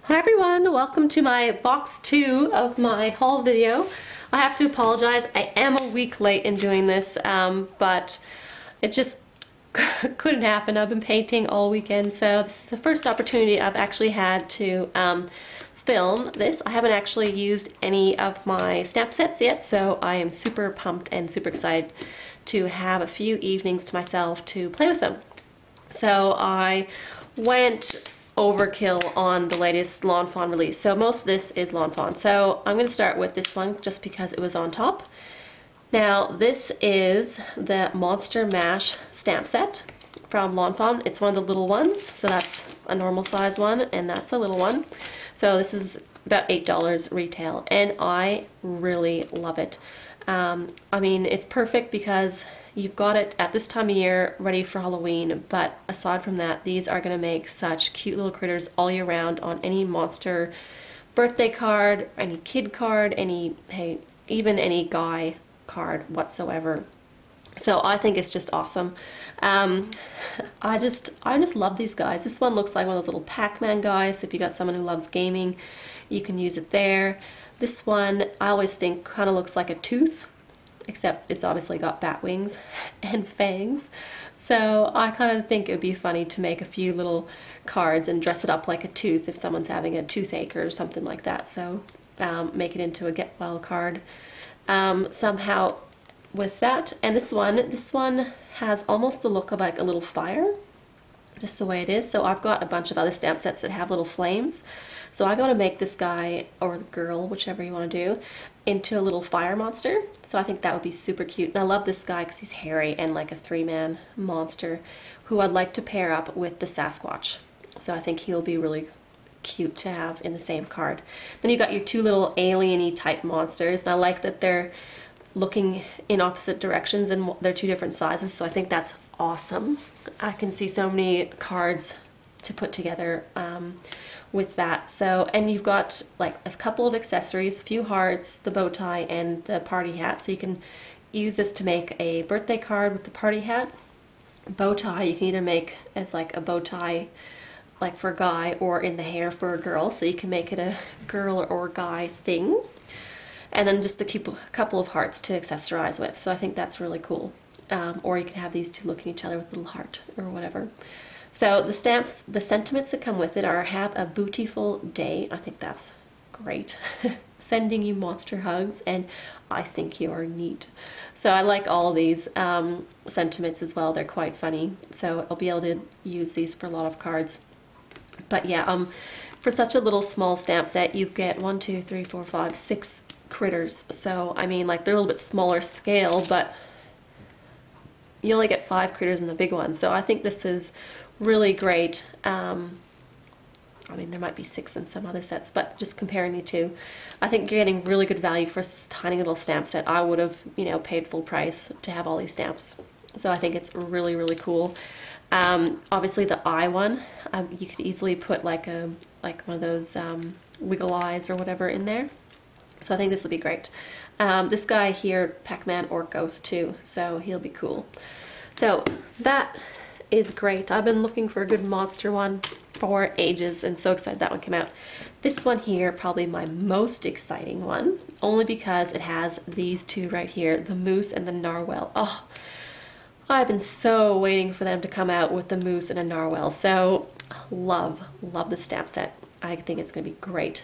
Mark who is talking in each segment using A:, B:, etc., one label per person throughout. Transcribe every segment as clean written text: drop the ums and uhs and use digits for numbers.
A: Hi everyone, welcome to my box 2 of my haul video. I have to apologize, I am a week late in doing this, but it just couldn't happen. I've been painting all weekend, so this is the first opportunity I've actually had to film this. I haven't actually used any of my stamp sets yet, so I am super pumped and super excited to have a few evenings to myself to play with them. So I went overkill on the latest Lawn Fawn release. So most of this is Lawn Fawn. So I'm going to start with this one just because it was on top. Now this is the Monster Mash stamp set from Lawn Fawn. It's one of the little ones, so that's a normal size one and that's a little one. So this is about $8 retail and I really love it. I mean, it's perfect because you've got it at this time of year ready for Halloween, but aside from that, these are going to make such cute little critters all year round on any monster birthday card, any kid card, even any guy card whatsoever. So I think it's just awesome. I just love these guys. This one looks like one of those little Pac-Man guys. So if you got someone who loves gaming, you can use it there. This one I always think kind of looks like a tooth, except it's obviously got bat wings and fangs. So I kind of think it would be funny to make a few little cards and dress it up like a tooth if someone's having a toothache or something like that. So make it into a get well card somehow with that. And this one has almost the look of like a little fire, just the way it is. So I've got a bunch of other stamp sets that have little flames. So I got to make this guy, or girl, whichever you want to do, into a little fire monster. So I think that would be super cute. And I love this guy because he's hairy and like a three-man monster who I'd like to pair up with the Sasquatch. So I think he'll be really cute to have in the same card. Then you got your two little alien-y type monsters. And I like that they're looking in opposite directions and they're two different sizes. So I think that's awesome. I can see so many cards to put together with that. So, and you've got like a couple of accessories, a few hearts, the bow tie, and the party hat. So you can use this to make a birthday card with the party hat. Bow tie, you can either make as like a bow tie like for a guy or in the hair for a girl. So you can make it a girl or guy thing. And then just a couple of hearts to accessorize with. So I think that's really cool. Or you can have these two looking at each other with a little heart or whatever. So the stamps, the sentiments that come with it are have a bootiful day. I think that's great. Sending you monster hugs and I think you're neat. So I like all of these sentiments as well. They're quite funny. So I'll be able to use these for a lot of cards. But yeah, for such a little small stamp set, you get 1, 2, 3, 4, 5, 6 critters. So I mean, like they're a little bit smaller scale, but you only get 5 critters in the big one. So I think this is really great. I mean, there might be 6 in some other sets, but just comparing the two, I think you're getting really good value for a tiny little stamp set. I would have, paid full price to have all these stamps. So I think it's really, really cool. Obviously the eye one, you could easily put like one of those wiggle eyes or whatever in there. So I think this will be great. This guy here, Pac-Man or Ghost too, so he'll be cool. So that is great. I've been looking for a good monster one for ages and so excited that one came out. This one here, probably my most exciting one, only because it has these two right here, the moose and the narwhal. Oh, I've been so waiting for them to come out with the moose and a narwhal. So love the stamp set. I think it's going to be great.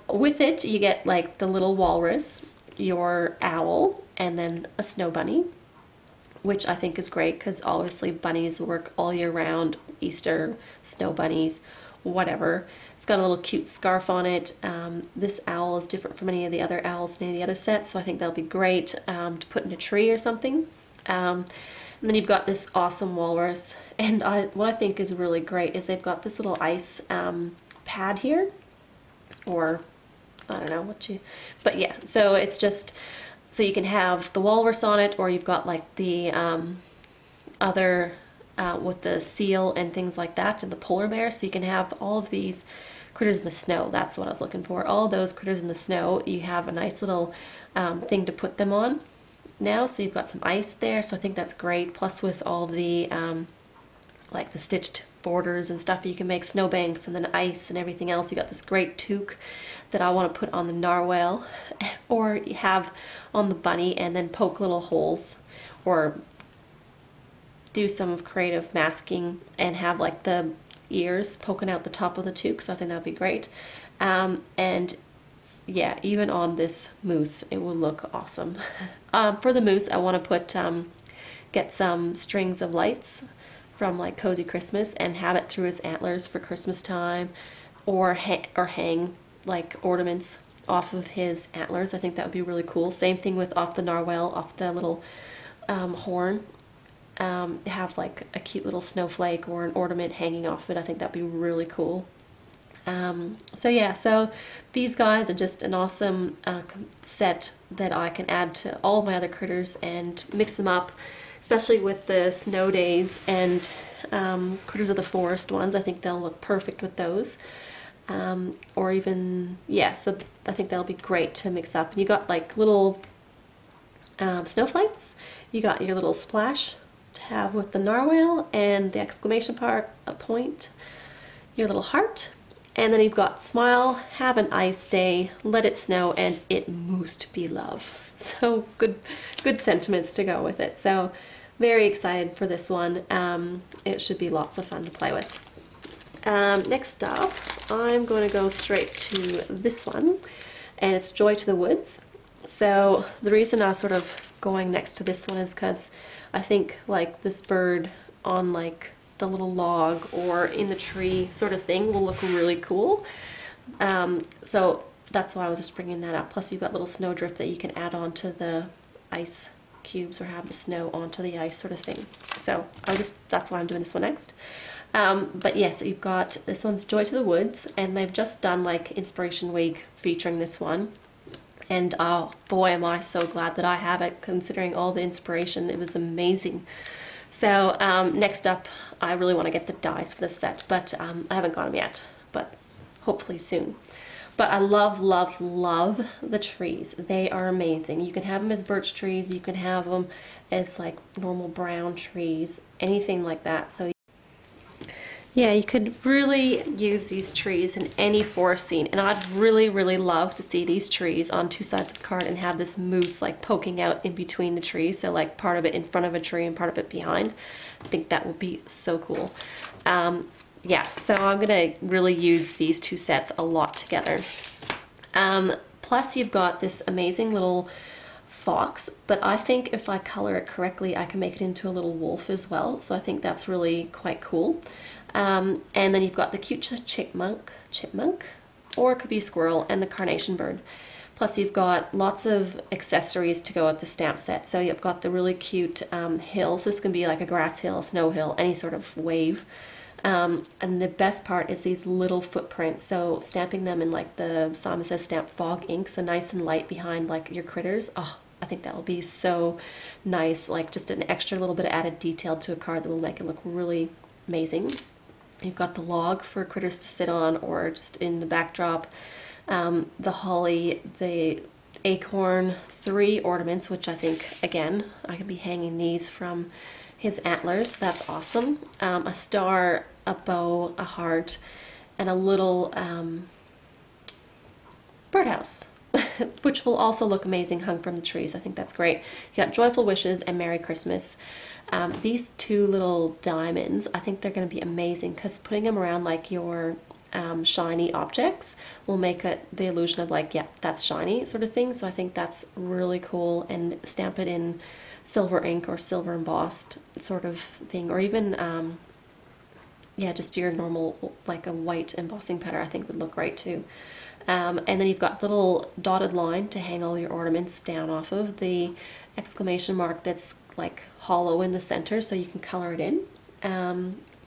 A: With it, you get like the little walrus, your owl, and then a snow bunny, which I think is great because obviously bunnies work all year round, Easter, snow bunnies, whatever. It's got a little cute scarf on it. This owl is different from any of the other owls in any of the other sets, so I think that'll be great to put in a tree or something. And then you've got this awesome walrus, and what I think is really great is they've got this little ice pad here, or I don't know but yeah, so it's just, so you can have the walrus on it, or you've got like the other with the seal and things like that, and the polar bear, so you can have all of these critters in the snow. That's what I was looking for. All those critters in the snow, you have a nice little thing to put them on now, so you've got some ice there, so I think that's great. Plus with all the like the stitched borders and stuff. You can make snowbanks and then ice and everything else. You got this great toque that I want to put on the narwhal, or you have on the bunny and then poke little holes, or do some creative masking and have like the ears poking out the top of the toque. So I think that would be great. And yeah, even on this moose, it will look awesome. For the moose, I want to put get some strings of lights from like Cozy Christmas and have it through his antlers for Christmas time, or hang like ornaments off of his antlers. I think that would be really cool. Same thing with off the narwhal, off the little horn. Have like a cute little snowflake or an ornament hanging off it. I think that'd be really cool. So yeah, so these guys are just an awesome set that I can add to all of my other critters and mix them up, especially with the snow days and critters of the forest ones. I think they'll look perfect with those. Or even, yeah, so I think that'll be great to mix up. And you got like little snowflakes. You got your little splash to have with the narwhal and the exclamation point, your little heart. And then you've got smile, have an ice day, let it snow, and it must be love. So good sentiments to go with it. So very excited for this one. It should be lots of fun to play with. Next up, I'm going to go straight to this one, and it's Joy to the Woods. So the reason I was sort of going next to this one is because I think like this bird on like the little log or in the tree sort of thing will look really cool. So that's why I was just bringing that up. Plus you've got little snowdrift that you can add on to the ice cubes or have the snow onto the ice sort of thing. So that's why I'm doing this one next. But yes, you've got, this one's Joy to the Woods, and they've just done like Inspiration Week featuring this one. And oh boy, am I so glad that I have it, considering all the inspiration. It was amazing. So next up, I really want to get the dies for this set, but I haven't got them yet, but hopefully soon. But I love, love, love the trees. They are amazing. You can have them as birch trees, you can have them as like normal brown trees, anything like that. So yeah, you could really use these trees in any forest scene, and I'd really, really love to see these trees on two sides of the card and have this moose like poking out in between the trees, so like part of it in front of a tree and part of it behind. I think that would be so cool. Yeah, so I'm gonna really use these two sets a lot together. Plus you've got this amazing little fox, but I think if I color it correctly, I can make it into a little wolf as well, so I think that's really quite cool. And then you've got the cute chipmunk, or it could be squirrel, and the carnation bird. Plus you've got lots of accessories to go with the stamp set. So you've got the really cute hills. This can be like a grass hill, snow hill, any sort of wave. And the best part is these little footprints. So stamping them in like the Simon Says Stamp fog ink, so nice and light behind like your critters. Oh, I think that will be so nice. Like just an extra little bit of added detail to a card that will make it look really amazing. You've got the log for critters to sit on or just in the backdrop. The holly, the acorn, 3 ornaments, which I think, again, I could be hanging these from his antlers. That's awesome. A star, a bow, a heart, and a little birdhouse, which will also look amazing hung from the trees. I think that's great. You got Joyful Wishes and Merry Christmas. These 2 little diamonds, I think they're going to be amazing because putting them around like your shiny objects will make it the illusion of like, yeah, that's shiny sort of thing. So I think that's really cool, and stamp it in silver ink or silver embossed sort of thing, or even yeah, just your normal like a white embossing powder I think would look great too. And then you've got little dotted line to hang all your ornaments down off of, the exclamation mark that's like hollow in the center so you can color it in.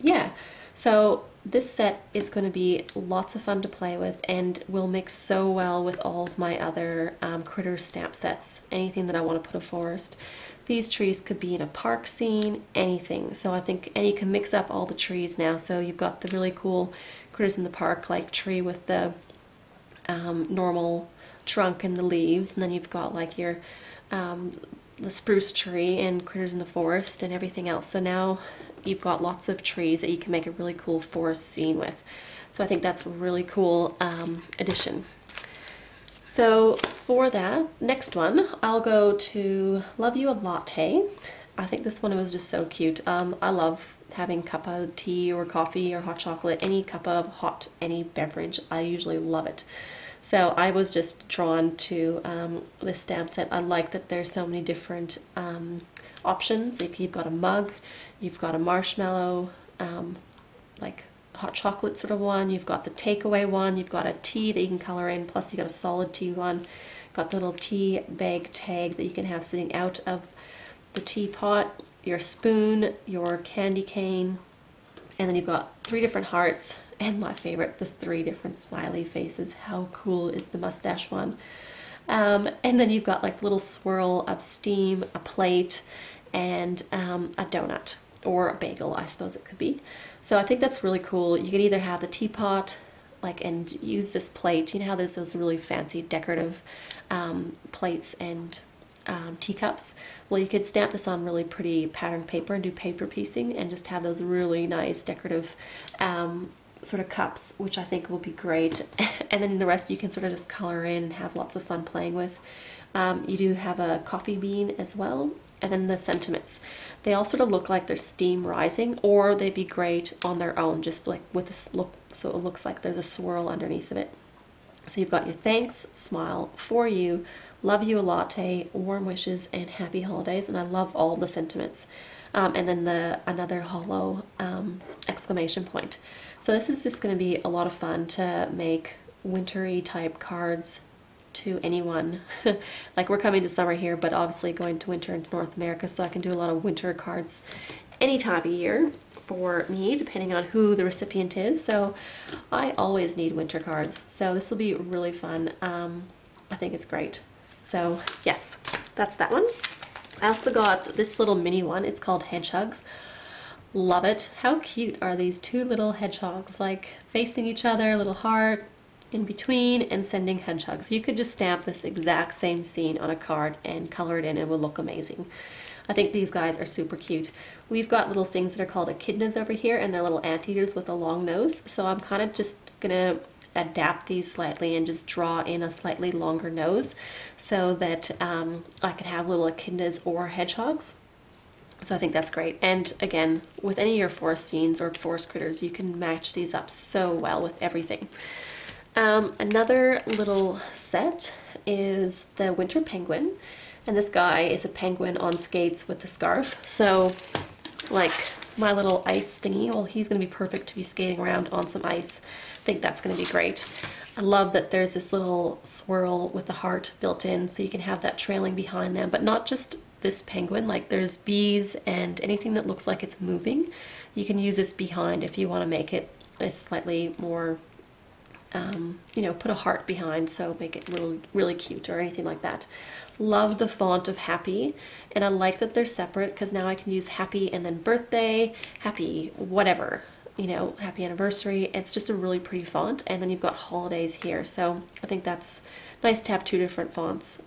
A: Yeah, so this set is going to be lots of fun to play with and will mix so well with all of my other critter stamp sets, anything that I want to put a forest. These trees could be in a park scene, anything. So I think, and you can mix up all the trees now. So you've got the really cool critters in the park, like tree with the normal trunk and the leaves, and then you've got like your the spruce tree and critters in the forest and everything else. So now you've got lots of trees that you can make a really cool forest scene with. So I think that's a really cool addition. So for that next one, I'll go to Love You a Latte. I think this one was just so cute. I love having cup of tea or coffee or hot chocolate, any cup of hot, any beverage. I usually love it. So I was just drawn to this stamp set. I like that there's so many different options. Like you've got a mug, you've got a marshmallow, like hot chocolate sort of one, you've got the takeaway one, you've got a tea that you can color in, plus you got a solid tea one, got the little tea bag tag that you can have sitting out of the teapot, your spoon, your candy cane, and then you've got 3 different hearts, and my favorite, the 3 different smiley faces. How cool is the mustache one? And then you've got like little swirl of steam, a plate, and a donut, or a bagel, I suppose it could be. So I think that's really cool. You could either have the teapot, like, and use this plate. You know how there's those really fancy decorative plates and teacups? Well, you could stamp this on really pretty patterned paper and do paper piecing and just have those really nice decorative sort of cups, which I think will be great. And then the rest you can sort of just color in and have lots of fun playing with. You do have a coffee bean as well. And then the sentiments, they all sort of look like there's steam rising, or they'd be great on their own, just like with this look, so it looks like there's a swirl underneath of it. So you've got your thanks, smile, for you, love you a latte, warm wishes, and happy holidays. And I love all the sentiments. And then another hollow exclamation point. So this is just going to be a lot of fun to make wintry type cards to anyone. Like, we're coming to summer here, but obviously going to winter in North America, so I can do a lot of winter cards any time of year for me, depending on who the recipient is. So I always need winter cards, so this will be really fun. I think it's great. So yes, that's that one. I also got this little mini one. It's called Hedgehogs. Love it. How cute are these 2 little hedgehogs, like facing each other, little heart in between, and sending hedgehogs. You could just stamp this exact same scene on a card and color it in, and it will look amazing. I think these guys are super cute. We've got little things that are called echidnas over here, and they're little anteaters with a long nose. So I'm kind of just gonna adapt these slightly and just draw in a slightly longer nose so that I could have little echidnas or hedgehogs. So I think that's great. And again, with any of your forest scenes or forest critters, you can match these up so well with everything. Another little set is the winter penguin, and this guy is a penguin on skates with a scarf. So like my little ice thingy, well, he's going to be perfect to be skating around on some ice. I think that's going to be great. I love that there's this little swirl with the heart built in, so you can have that trailing behind them, but not just this penguin. Like, there's bees and anything that looks like it's moving. You can use this behind if you want to make it a slightly more you know, put a heart behind, so make it really cute or anything like that. Love the font of happy, and I like that they're separate because now I can use happy and then birthday, happy whatever, you know, happy anniversary. It's just a really pretty font, and then you've got holidays here, so I think that's nice to have 2 different fonts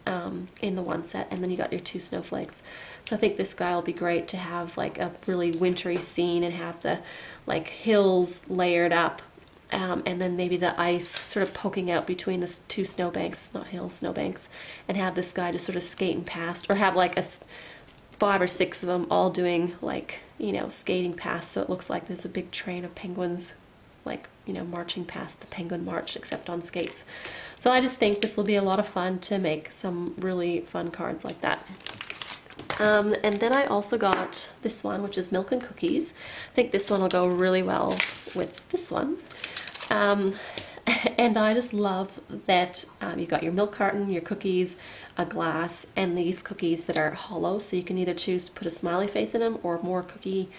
A: in the one set, and then you got your 2 snowflakes. So I think this guy will be great to have like a really wintry scene and have the like hills layered up. And then maybe the ice sort of poking out between the 2 snowbanks, not hills, snowbanks, and have this guy just sort of skating past, or have like 5 or 6 of them all doing like, you know, skating past, so it looks like there's a big train of penguins, like, you know, marching past the penguin march, except on skates. So I just think this will be a lot of fun to make some really fun cards like that. And then I also got this one, which is Milk and Cookies. I think this one will go really well with this one. And I just love that you got your milk carton, your cookies, a glass, and these cookies that are hollow, so you can either choose to put a smiley face in them or more cookie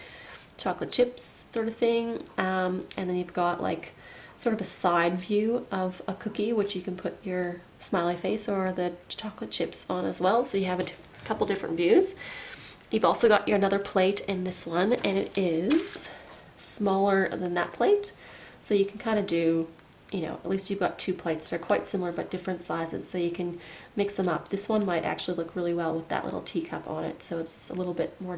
A: chocolate chips sort of thing. And then you've got like sort of a side view of a cookie, which you can put your smiley face or the chocolate chips on as well, so you have a couple different views. You've also got your another plate in this one, and it is smaller than that plate, so you can kind of do, you know, at least you've got 2 plates that are quite similar but different sizes, so you can mix them up. This one might actually look really well with that little teacup on it, so it's a little bit more